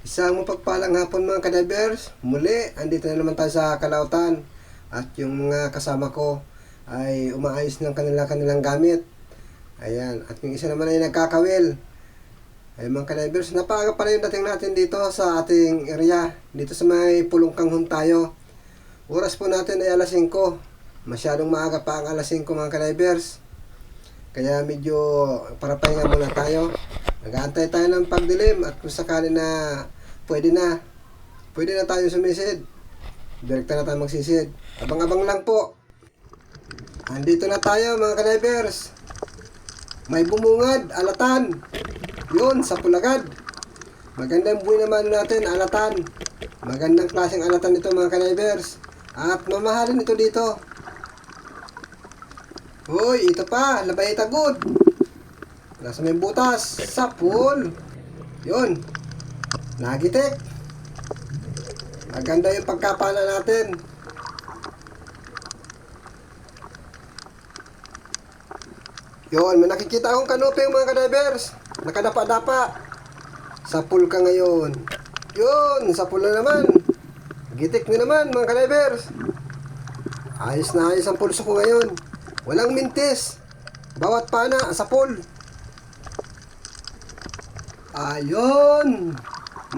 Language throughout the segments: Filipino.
Isang mapagpalang hapon mga kadivers. Muli, andito na naman tayo sa Calautan. At yung mga kasama ko ay umaayos ng kanilang gamit. Ayan, at yung isa naman ay nagkakawil. Ay mga kadivers, napaaga pala yung dating natin dito sa ating area. Dito sa may Pulong Kanghon tayo. Oras po natin ay alas 5. Masyadong maaga pa ang alas 5 mga kadivers. Kaya medyo para pahinga muna tayo. Nag-aantay tayo ng pagdilim at kung sakali na pwede na tayo sumisid. Direkta na tayo magsisid. Abang-abang lang po. Andito na tayo mga kadivers. May bumungad, alatan. Yun, sa Pulagad. Magandang buhay naman natin, alatan. Magandang klaseng alatan ito mga kadivers. At mamahalin ito dito. Hoy, ito pa, labay tagod. Nasa may butas, sapul. Yun, nagitik. Maganda yung pagkapala natin. Yun, may nakikita akong kanuping mga kadivers. Nakadapa-dapa. Sapul ka ngayon. Yun, sapul na naman. Gitik na naman mga kadivers. Ayos na ayos ang pulso ko ngayon. Walang mintis. Bawat pana, sapul. Ayun.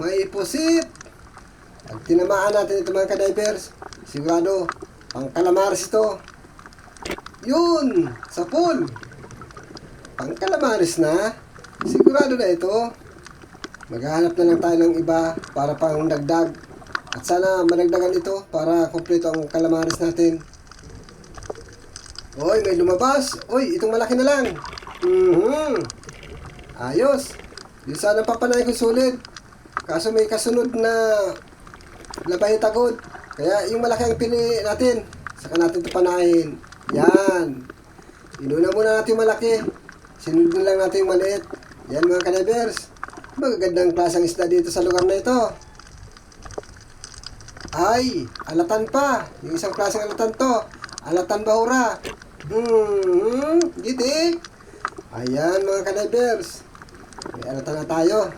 May pusit. Pag tinamaan natin ito mga kadivers, sigurado, pang calamares ito. Yun, sapul. Pang calamares na. Sigurado na ito. Maghahanap na lang tayo ng iba para pang dagdag. At sana madagdagan ito para kompleto ang calamares natin. Oy, may lumabas. Oy, itong malaki na lang. Ayos. Yung sana papanay ko sulit. Kaso may kasunod na labay tagod. Kaya yung malaki ang pili natin. Saka natin ito panahin. Yan. Inuna muna natin yung malaki. Sinunod na lang natin yung maliit. Yan mga kadivers. Magagandang klaseng isda dito sa lugar na ito. Ay, alatan pa. Yung isang klaseng alatan to. Alatan bahura. Gitik. Ayan mga kadivers. May alatan na tayo.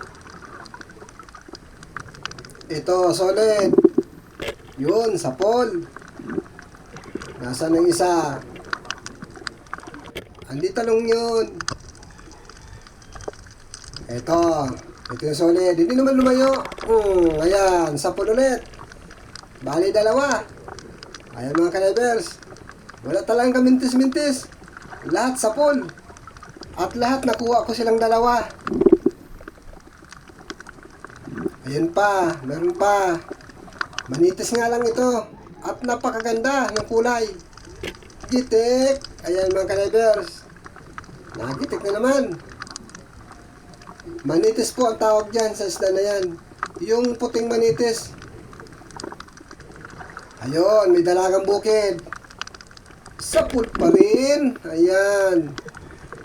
Ito, solid. Yun, sapol. Nasaan ang isa? Andito lang yun. Ito yung solid. Hindi naman lumayo. Ayan, sapol ulit. Bali dalawa. Ayan mga kadivers. Wala talagang kamintis-mintis. Lahat sapol. At lahat nakuha ko silang dalawa. Ayun pa, meron pa. Manitis nga lang ito. At napakaganda ng kulay. Gitik. Ayan mga kadivers. Nagitik na naman. Manitis po ang tawag dyan sa isda na yan. Yung puting manitis. Ayun, may dalagang bukid. Sapul pa rin. Ayan.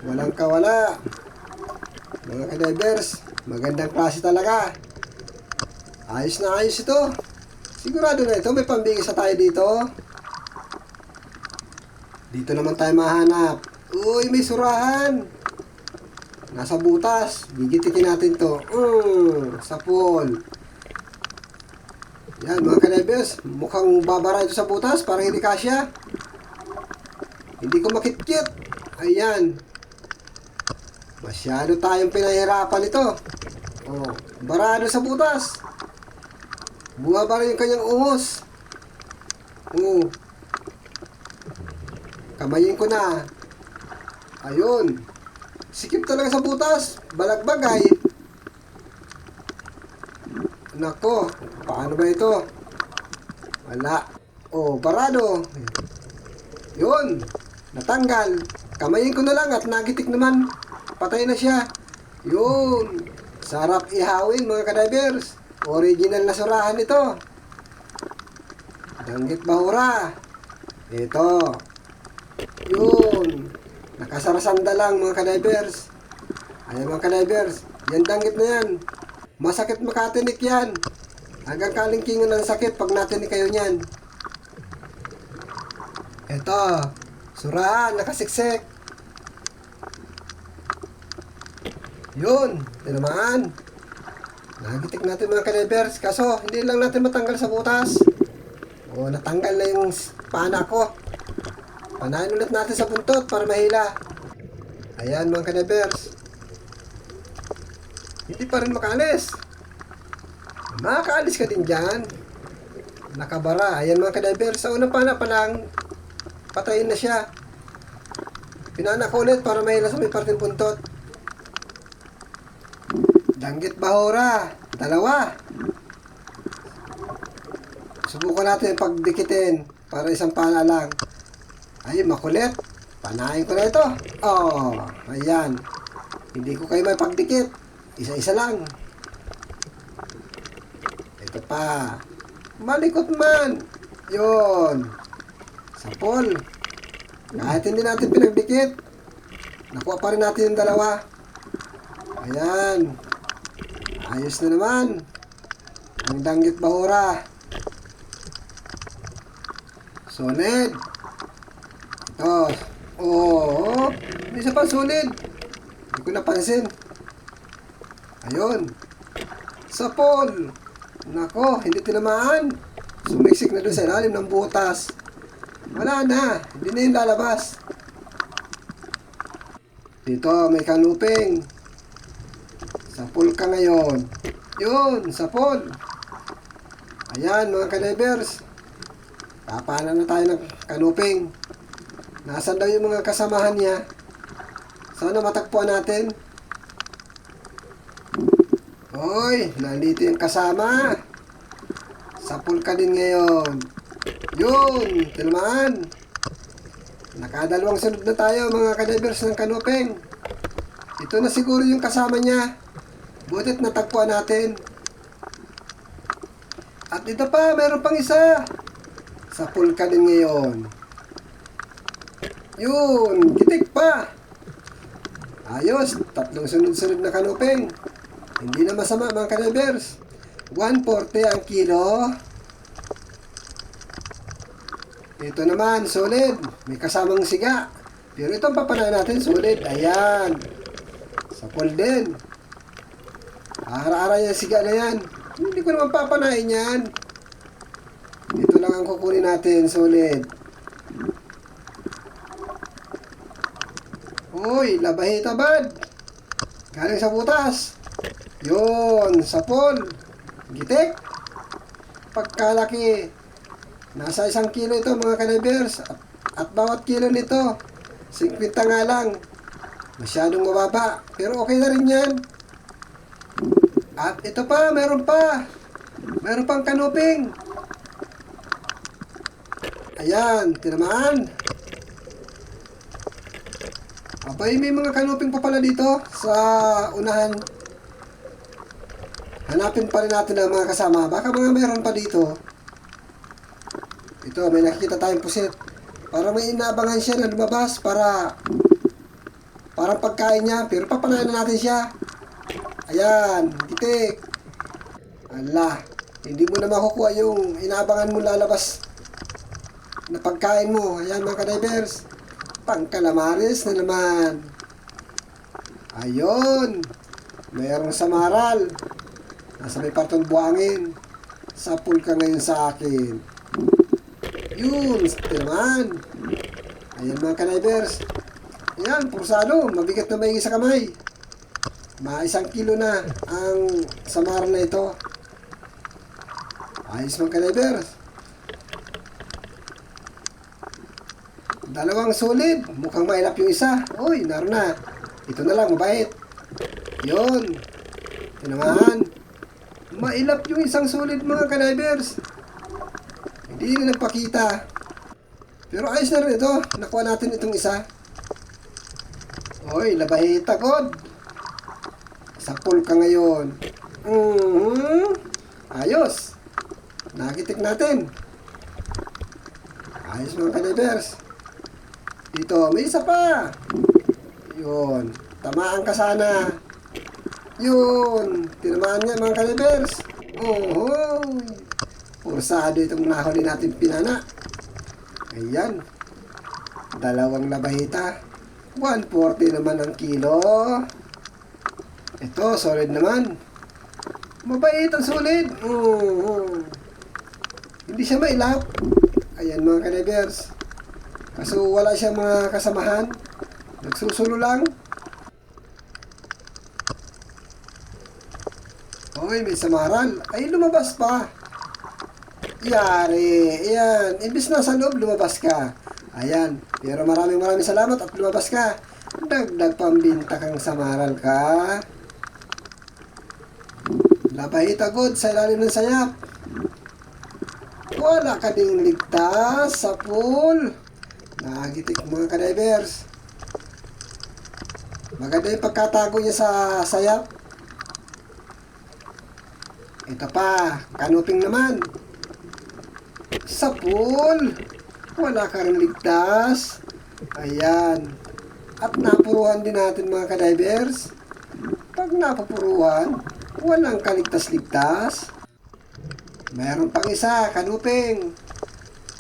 Walang kawala. Mga kadivers, magandang klase talaga. Ayos na ayos ito. Sigurado na ito, may pambigis na tayo dito. Dito naman tayo mahanap. Uy, may surahan. Nasa butas. Gigitikin natin to. Sapul. Yan mga kadivers, mukhang babara ito sa butas. Parang hindi kasya. Hindi ko makitkit. Ayan. Masyado tayong pinahirapan ito. Barado sa butas. Bumabara yung kanyang uhos. Kamayin ko na. Ayun. Sikip talaga sa butas. Balagbagay. Nako. Paano ba ito? Wala. Barado. Yun. Natanggal. Kamayin ko na lang at nagitik naman. Patay na siya. Yun. Sarap ihawin mga kadivers. Original na surahan ito. Danggit bahura. Ito. Yun. Nakasarasanda lang mga kadivers. Ayan mga kadivers. Yan danggit na yan. Masakit makatinik yan. Hanggang kalingkingan ng sakit pag natinik kayo niyan. Ito. Surahan. Nakasiksik. Yun, tinamaan. Nagitik natin mga kanibers, kaso hindi lang natin matanggal sa butas. O, natanggal na yung pana ko. Panahin ulit natin sa buntot para mahila. Ayan mga kanibers. Hindi pa rin makaalis. Makaalis ka din dyan. Nakabara. Ayan mga kanibers. Sa unang pana pa lang, patayin na siya. Pinana ko ulit para mahila sa may parteng buntot. Danggit bahura. 2. Subukan natin pagdikitin para isang pana lang. Ay, makulit. Panahin ko na ito. Oh, ayan. Hindi ko kayo may pagdikit. Isa-isa lang. Ito pa. Malikot man. Yun. Sapol. Kahit hindi natin pinagdikit, nakuha pa rin natin yung 2. Ayan. Ayos na naman. Ang danggit bahura. Solid. Ito. Oo. Isa pa solid. Hindi ko napansin. Ayun. Sapol. Nako, hindi tinamaan. Sumiksik na doon sa ilalim ng butas. Wala na. Hindi na yung lalabas. Dito, may kanuping. Sapol ka ngayon. Yun, sapol. Ayan, mga kanibers. Papanan na tayo ng kanuping. Nasaan daw yung mga kasamahan niya? Sana matagpuan natin. Hoy, nandito yung kasama. Sapul ka din ngayon. Yun, tinamaan. Nakadalawang sunod na tayo mga kanibers ng kanuping. Ito na siguro yung kasama niya. Butit natagpuan natin. At ito pa, mayroon pang isa. Sapul ka din ngayon. Yun, gitik pa. Ayos, 3 sunod-sunod na kanuping. Hindi na masama mga kanibers. 140 ang kilo. Ito naman, solid. May kasamang siga. Pero itong papanahin natin, solid. Ayan. Sapul din. Ahara-ara yung siga na yan. Hindi ko naman papanahin yan. Ito lang ang kukunin natin, solid. Uy, labahita bad. Galing sa butas. Yun, sapol. Gitik. Pagkalaki. Nasa 1 kilo ito mga kanibers. At bawat kilo nito, 50 nga lang. Masyadong mababa. Pero okay na rin yan. At ito pa, meron pa. Meron pang kanuping. Ayan, tinamaan. Abay, may mga kanuping pa pala dito sa unahan. Hanapin pa rin natin ang mga kasama. Baka mga meron pa dito. Ito, may nakikita tayong pusit. Para may inaabangan siya na lumabas para parang pagkain niya. Pero papanayan na natin siya. Ayan, gitik. Ala, hindi mo na makukuha yung inaabangan mo lalabas na pagkain mo. Ayan mga kanibers. Pangkalamaris na naman. Ayun. Mayroong samaral. Nasa may partong buhangin. Sapul ka ngayon sa akin. Yun. Ito naman. Ayan mga kanibers. Ayan, pursado. Mabigat na may sa kamay. Mga 1 kilo na ang samaral na ito. Ayos mga kanibers. 2 solid. Mukhang mailap yung isa. Uy, naroon na. Ito na lang, mabait. Yun. Ito naman. Mailap yung isang solid mga kanibers. Hindi na nagpakita. Pero ayos na rin ito. Nakuha natin itong isa. Uy, labahita god. Sapul ka ngayon. Ayos. Nakitik natin. Ayos mga kanibers. Dito, may isa pa. Yun. Tamaan ka sana. Yun. Tinamaan niya mga kanibers. Oh, pursado itong nahuli natin pinana. Ayan. 2 labahita. 140 naman ang kilo. Ito, solid naman. Mabait ang solid. Hindi siya mailap. Ayan mga ka-divers. Kaso wala siyang mga kasamahan. Nagsusulo lang. Okay, may samaral. Ay, lumabas pa. Yari. Ayan. Imbis na sa loob, lumabas ka. Ayan. Pero maraming salamat at lumabas ka. Dagdag pambinta kang samaral ka. Labahita good sa ilalim ng sayap. Wala ka ding ligtas sa pool. Nagitik mga ka-divers. Maganda yung pagkatago niya sa sayap. Ito pa, kanuping naman. Sa pool, wala ka rin ligtas. Ayan. At napuruhan din natin mga ka-divers. Pag napupuruhan, walang kaligtas-ligtas. Mayroon pang isa, kanuping.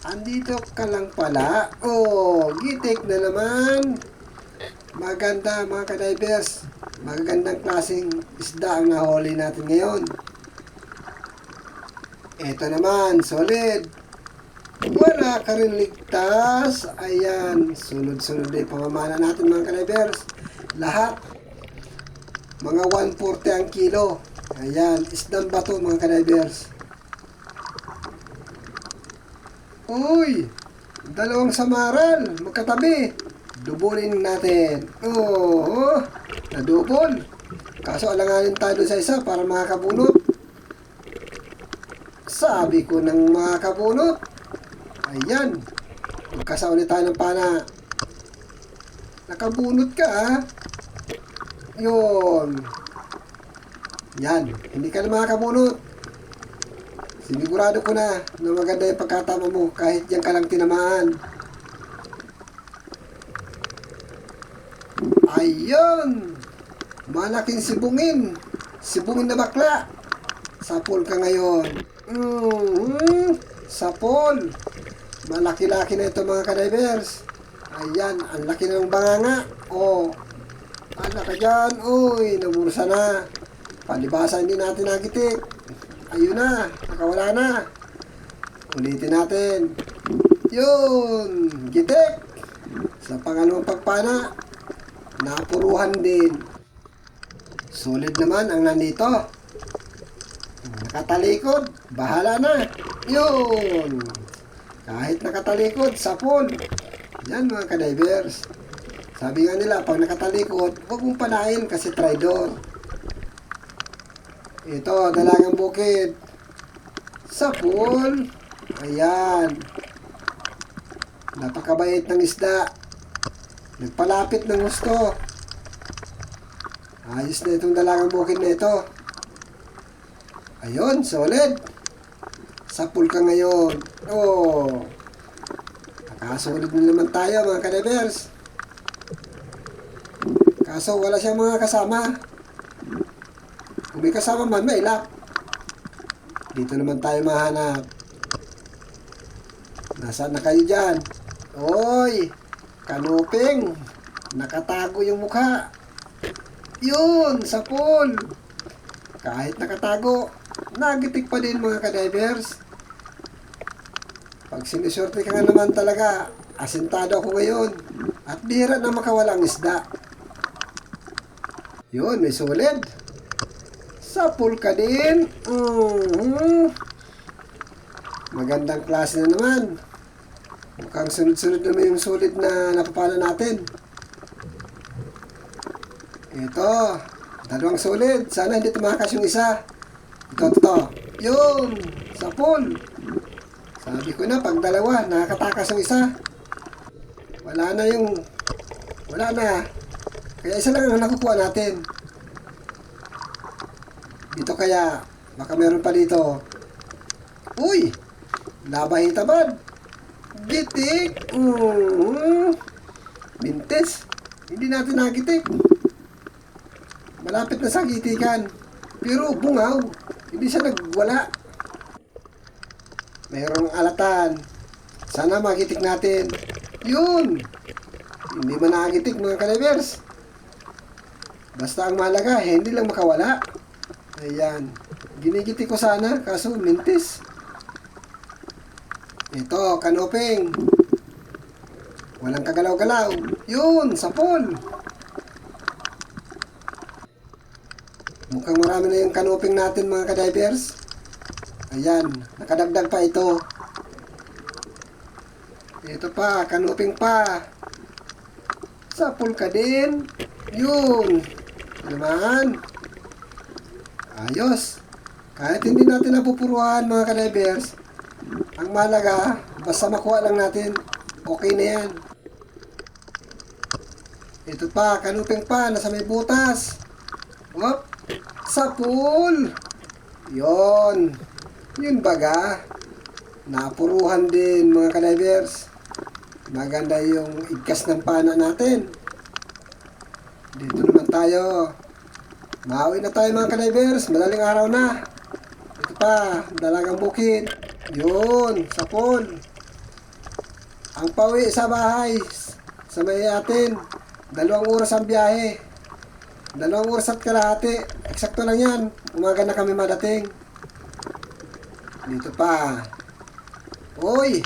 Andito ka lang pala. Oh, gitik na naman. Maganda mga ka-divers. Magagandang klaseng isda ang nahuli natin ngayon. Ito naman, solid. Wala ka rin ligtas. Ayan, sunod-sunod na yung pamamana natin mga ka-divers. Lahat, mga 140 ang kilo. Ayan, isdang bato mga ka-divers. Uy, dalawang samaral, magkatabi. Dubulin natin. Oo, nadubol. Kaso alanganin tayo sa isa para makakabunot. Sabi ko ng makakabunot. Ayan. Magkasa ulit tayo ng pana. Nakabunot ka ha. Yun. Yan. Hindi ka na makakabunot. Sinigurado ko na maganda yung pagkatama mo kahit yan ka lang tinamaan. Ayun. Malaking sibungin. Sibungin na bakla. Sapol ka ngayon. Sapol. Malaki-laki na ito mga ka-divers. Ayan, ang laki ng banganga. Oh, ala ka dyan. Uy, nabursa na. Palibasa hindi natin nagitik. Ayun na, nakawala na. Ulitin natin. Yun, gitik. Sa pangalawang pagpana, napuruhan din. Solid naman ang nandito. Nakatalikod, bahala na. Yun. Kahit nakatalikod, sapol. Yan mga ka-divers. Sabi nga nila, pag nakatalikod, huwag mong panain kasi traidor. Ito, dalagang bukid. Sapol. Ayan. Napakabait ng isda. Nagpalapit ng gusto. Ayos na itong dalagang bukid na ito. Ayun, solid. Sapul ka ngayon. Oh. Nakasolid na naman tayo mga ka-divers. Kaso wala siyang mga kasama. Kung may kasama man, may ilap. Dito naman tayo mahanap. Nasaan na kayo dyan? Oy, kanuping. Nakatago yung mukha. Yun, sapul. Kahit nakatago, nagitik pa din mga ka-divers. Pag sinusorte ka nga naman talaga, asintado ako ngayon. At bihira na makawalang isda. Yun, may solid. Sapul ka din. Magandang klase na naman. Mukhang sunod-sunod naman yung solid na napapala natin. Ito, dalawang solid. Sana hindi tumakas yung isa. Ito. Yun, sapul. Sabi ko na, pag dalawa, nakakatakas yung isa. Wala na. Kaya isa lang ang nakukuha natin. Dito kaya, baka meron pa dito. Uy, labahita bad. Gitik. Mintes. Hindi natin nagitik. Malapit na sa gitikan. Pero bungaw. Hindi siya nagwala. Mayroong alatan. Sana magitik natin. Yun. Hindi man nakagitik mga ka-divers. Basta ang mahalaga, hindi lang makawala. Ayan. Ginigiti ko sana, kaso mintis. Ito, kanoping. Walang kagalaw-galaw. Yun, sapol. Mukhang marami na yung kanoping natin mga kadivers. Ayan, nakadagdag pa ito. Ito pa, kanoping pa. Sapol ka din. Yun. Naman. Ayos. Kahit hindi natin napupuruhan mga kadivers, ang malaga, basta makuha lang natin, okay na yan. Ito pa, kanuping pa, nasa may butas. Hop, sapul. Yon. Yun baga. Napuruhan din mga kadivers. Maganda yung igkas ng pana natin. Dito naman tayo. Maawi na tayo mga kadivers. Madaling araw na. Ito pa, dalagang bukid. Yun, sapol. Ang pauwi sa bahay, sa may atin, 2 oras ang biyahe. 2 oras at kalahati. Eksakto lang yan. Umaga na kami madating. Dito pa. Uy,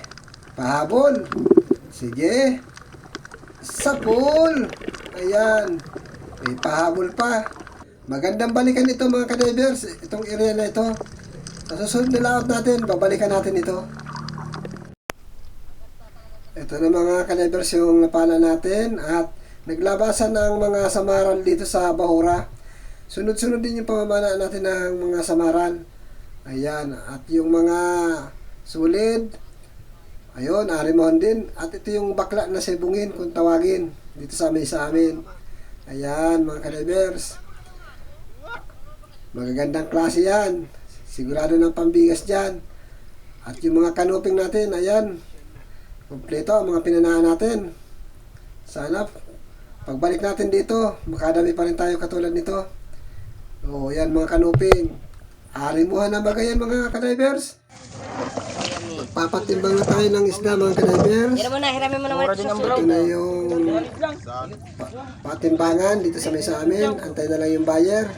pahabol. Sige. Sapol. Ayan. May pahabol pa. Magandang balikan ito mga kadivers. Itong area na ito. Sa susunod na layout natin, babalikan natin ito. Ito na mga kadivers yung napala natin. At naglabasan ng mga samaran dito sa Bahura. Sunod-sunod din yung pamamana natin ng mga samaran. Ayan. At yung mga sulid. Ayun, arimon din. At ito yung bakla na sibungin kung tawagin. Dito sa amin. Ayan mga kadivers. Magagandang klase yan. Sigurado ng pambigas dyan. At yung mga kanoping natin, ayan. Kompleto ang mga pinanahan natin. Sana, pagbalik natin dito, makadami pa rin tayo katulad nito. O, yan mga kanoping. Arimuhan na ba yan mga kadivers? Papatimbang na tayo ng isda mga kadivers. Hiramin mo naman. Ito na yung patimbangan dito sa may sa amin. Antay na lang yung buyer.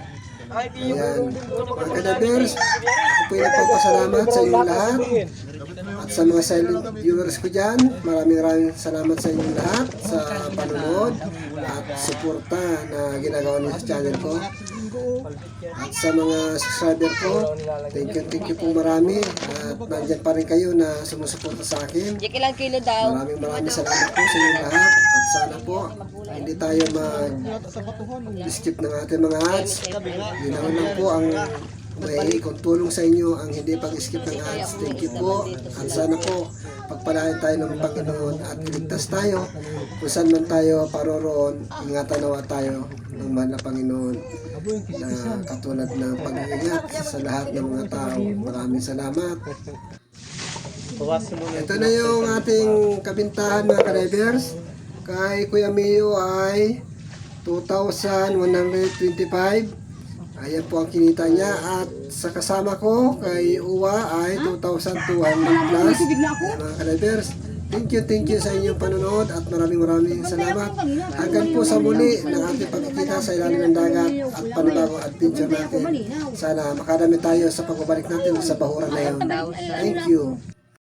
Ayan, mga kadivers, ako po yung nagpapasalamat sa inyong lahat at sa mga silent viewers ko dyan. Maraming salamat sa inyong lahat sa panonood at suporta na ginagawa niyo sa channel ko. At sa mga subscriber ko, thank you po marami. At nandyan pa rin kayo na sumusuporta sa akin. Maraming salamat po sa inyong lahat. At sana po, hindi tayo mag-skip ng ating mga ads. Yun lang po ang may kung tulong sa inyo ang hindi pag-skip ng ads. Thank you po. At sana po, pagpalain tayo ng Panginoon at iligtas tayo. Kung saan man tayo paroroon, ingatan nawa tayo ng mahal na Panginoon na katulad ng pag-iingat sa lahat ng mga tao. Maraming salamat. Ito na yung ating kabintahan mga kadivers. Kay Kuya Mio ay 2,125. Ayan po ang kinita niya. At sa kasama ko kay Uwa ay 2,200 plus. Ayan mga kadivers. Thank you sa inyong panonood at maraming salamat. Hanggang po sa muli ng ating pagkikita sa ilalim ng dagat at panibagong adventure natin. Sana makadami tayo sa pagbabalik natin sa Bahura na yun. Thank you.